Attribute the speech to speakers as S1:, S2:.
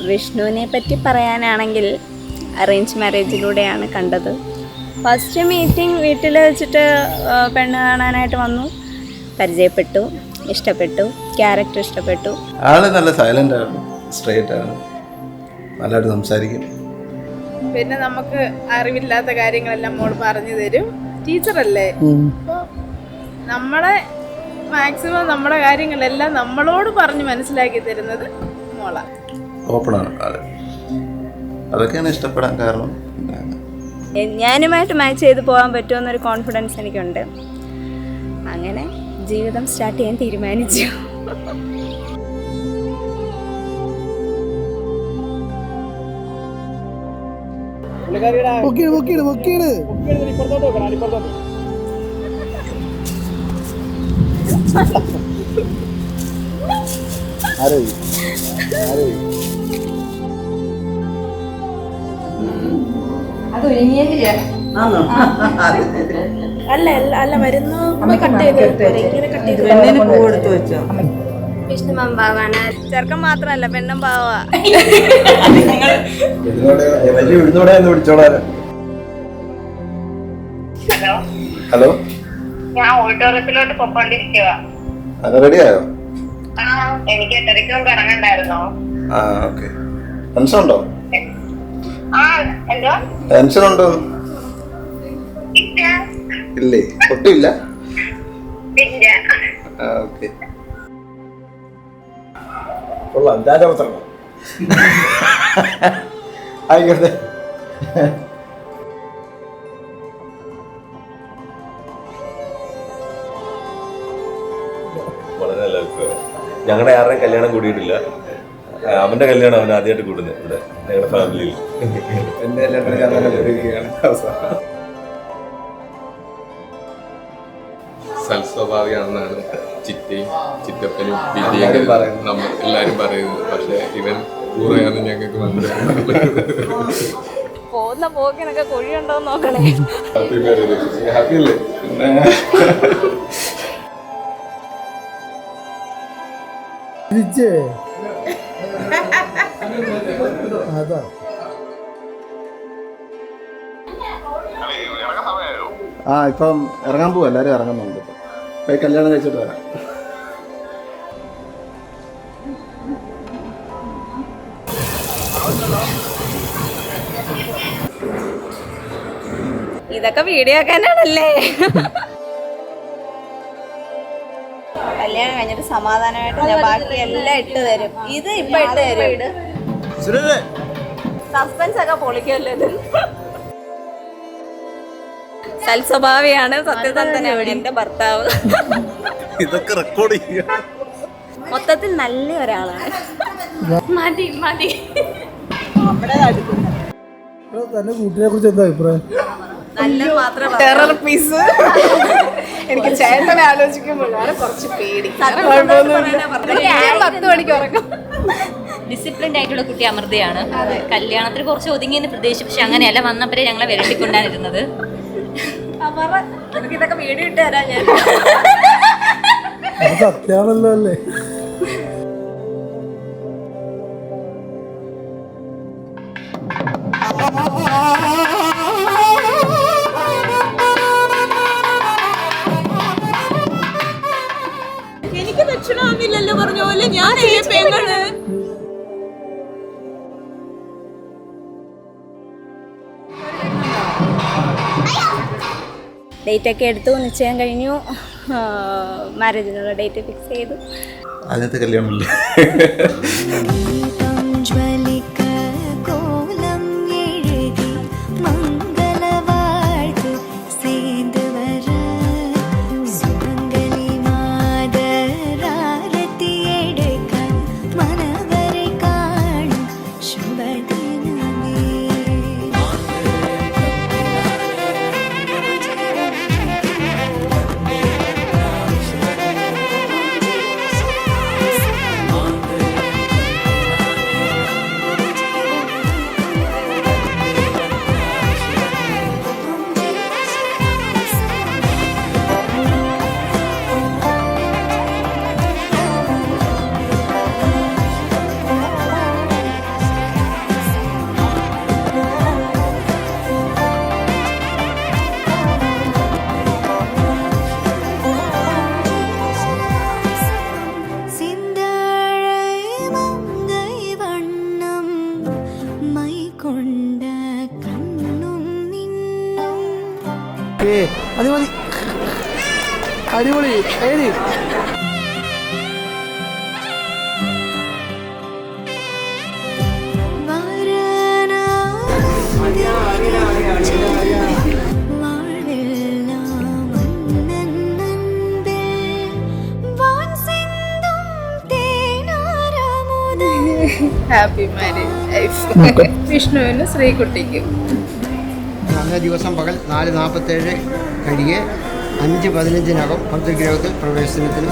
S1: വിഷ്ണുവിനെ പറ്റി പറയാനാണെങ്കിൽ അറേഞ്ച് മാരേജിലൂടെയാണ് കണ്ടത്. ഫസ്റ്റ് മീറ്റിംഗ് വീട്ടിൽ വെച്ചിട്ട് പെണ്ണ് കാണാനായിട്ട് വന്നു, പരിചയപ്പെട്ടു, ഇഷ്ടപ്പെട്ടു, ക്യാരക്ടർ ഇഷ്ടപ്പെട്ടു.
S2: ആള് നല്ല സൈലന്റ് ആണ്, സ്ട്രെയിറ്റ് ആണ്, നല്ലതായിട്ട് സംസാരിക്കും.
S3: പിന്നെ നമുക്ക് അറിവില്ലാത്ത കാര്യങ്ങളെല്ലാം മോള് പറഞ്ഞു തരും. ടീച്ചറല്ലേ, അപ്പോൾ നമ്മളെ മാക്സിമം നമ്മുടെ കാര്യങ്ങളെല്ലാം നമ്മളോട് പറഞ്ഞ് മനസ്സിലാക്കി തരുന്നത് മോളാണ്.
S2: ഓപ്പണാണ് ആള്, അതൊക്കെയാണ് ഇഷ്ടപ്പെടാൻ കാരണം.
S1: ഞാനുമായിട്ട് മാച്ച് ചെയ്ത് പോകാൻ പറ്റുമെന്നൊരു കോൺഫിഡൻസ് എനിക്കുണ്ട്. അങ്ങനെ ജീവിതം സ്റ്റാർട്ട് ചെയ്യാൻ തീരുമാനിച്ചു.
S3: അല്ല മരുന്ന് കട്ട് ചെയ്ത് കൊടുത്തു വെച്ചോ.
S1: വിഷ്ണു മമ്പാവാണ്, ചെറുക്കൻ മാത്രമല്ല പെണ്ണും പാവാ.
S2: ഹലോ,
S4: ഞാൻ ഓഡിറ്റോറിയത്തിലോട്ട് പൊക്കോണ്ടിരിക്കുക.
S2: റെഡിയായോ?
S4: എനിക്ക് 8:30 ഇറങ്ങണ്ടായിരുന്നോ?
S2: ഓക്കെ. ടെൻഷൻ ഉണ്ടോ?
S4: എന്തോ
S2: ടെൻഷൻ ഉണ്ടോ? ഇല്ലേ, ഒട്ടുമില്ല. ഓക്കെ, കൊള്ളാം. രാജപത്രം ആയിക്കോട്ടെ.
S5: വളരെ നല്ല അഭിപ്രായം. ഞങ്ങളുടെ ആരുടെയും കല്യാണം കൂടിയിട്ടില്ല. അവന്റെ കല്യാണം അവൻ ആദ്യമായിട്ട് കൂടുന്നത് ഇവിടെ ഞങ്ങളുടെ ഫാമിലിയിൽ.
S2: എന്റെ കല്യാണം
S6: സൽസ്വഭാവിയാണെന്നാണ് ചിറ്റയും ചിറ്റപ്പനും വിധിയും നമ്മൾ എല്ലാരും പറയുന്നത്. പക്ഷെ ഇവൻ കൂറയാന്ന് ഞങ്ങൾക്ക് മനസ്സിലായി.
S1: പോകുന്ന പോക്കിനൊക്കെ കുഴിയുണ്ടോ നോക്കണേ.
S2: ഹാപ്പി അല്ലേ? ഇപ്പം ഇറങ്ങാൻ പോവാ, എല്ലാരും ഇറങ്ങുന്നുണ്ട്. ഇപ്പൊ കല്യാണം കഴിച്ചിട്ട് വരാം.
S1: ഇതൊക്കെ വീഡിയോ ആക്കാനാണല്ലേ. കല്യാണം കഴിഞ്ഞിട്ട് സമാധാനമായിട്ട് ഞാൻ ബാക്കി എല്ലാം ഇട്ട് തരും. ഇത് ഇപ്പൊ ഇട്ട് തരും. സസ്പെൻസ് ഒക്കെ പൊളിക്കുമല്ലോ ഇത്. സൽസ്വഭാവിയാണ്, സത്യസന്ധനാണ് എന്റെ ഭർത്താവ്.
S2: ഇതൊക്കെ റെക്കോർഡ് ചെയ്യുക.
S1: മൊത്തത്തിൽ നല്ല ഒരാളാണ്. മതി മതി.
S7: തന്നെ കൂട്ടിനെ കുറിച്ച് എന്താ അഭിപ്രായം?
S1: നല്ലത് മാത്രമേ.
S3: Terror piece. എനിക്ക് ചേട്ടനെ ആലോചിക്കുമ്പോഴാണ് കുറച്ച് പേടി. 10 മണിക്ക് ഉറങ്ങും.
S8: ഡിസിപ്ലിൻഡ് ആയിട്ടുള്ള കുട്ടി അമൃതയാണ്. കല്യാണത്തിന് കുറച്ച് ഒതുങ്ങിയെന്ന് പ്രതീക്ഷിച്ചു, പക്ഷെ അങ്ങനെയല്ല. വന്നപ്പോഴേ ഞങ്ങളെ വിരട്ടിക്കൊണ്ടാണിരുന്നത്.
S1: ഇതൊക്കെ വീഡിയോ ഇട്ട് തരാം ഞാൻ.
S7: സത്യാണല്ലോ അല്ലേ?
S3: എനിക്ക് ദക്ഷിണാവില്ലല്ലോ പറഞ്ഞ പോലെ. ഞാൻ
S1: ഡേറ്റ് ഒക്കെ എടുത്തു, നിശ്ചയം കഴിഞ്ഞു, മാരേജിനുള്ള ഡേറ്റ് ഫിക്സ് ചെയ്തു.
S2: അതിനകത്ത് കല്യാണമില്ല.
S7: അടിപൊളി ഏരി
S3: ഹാപ്പി മാരേജ് ലൈഫ് വിഷ്ണുവിനും ശ്രീകുട്ടിക്കും.
S9: അന്നേ ദിവസം പകൽ 4:47 കഴിയെ 5:15 ഭദ്രഗൃഹത്തിൽ പ്രവേശനത്തിന്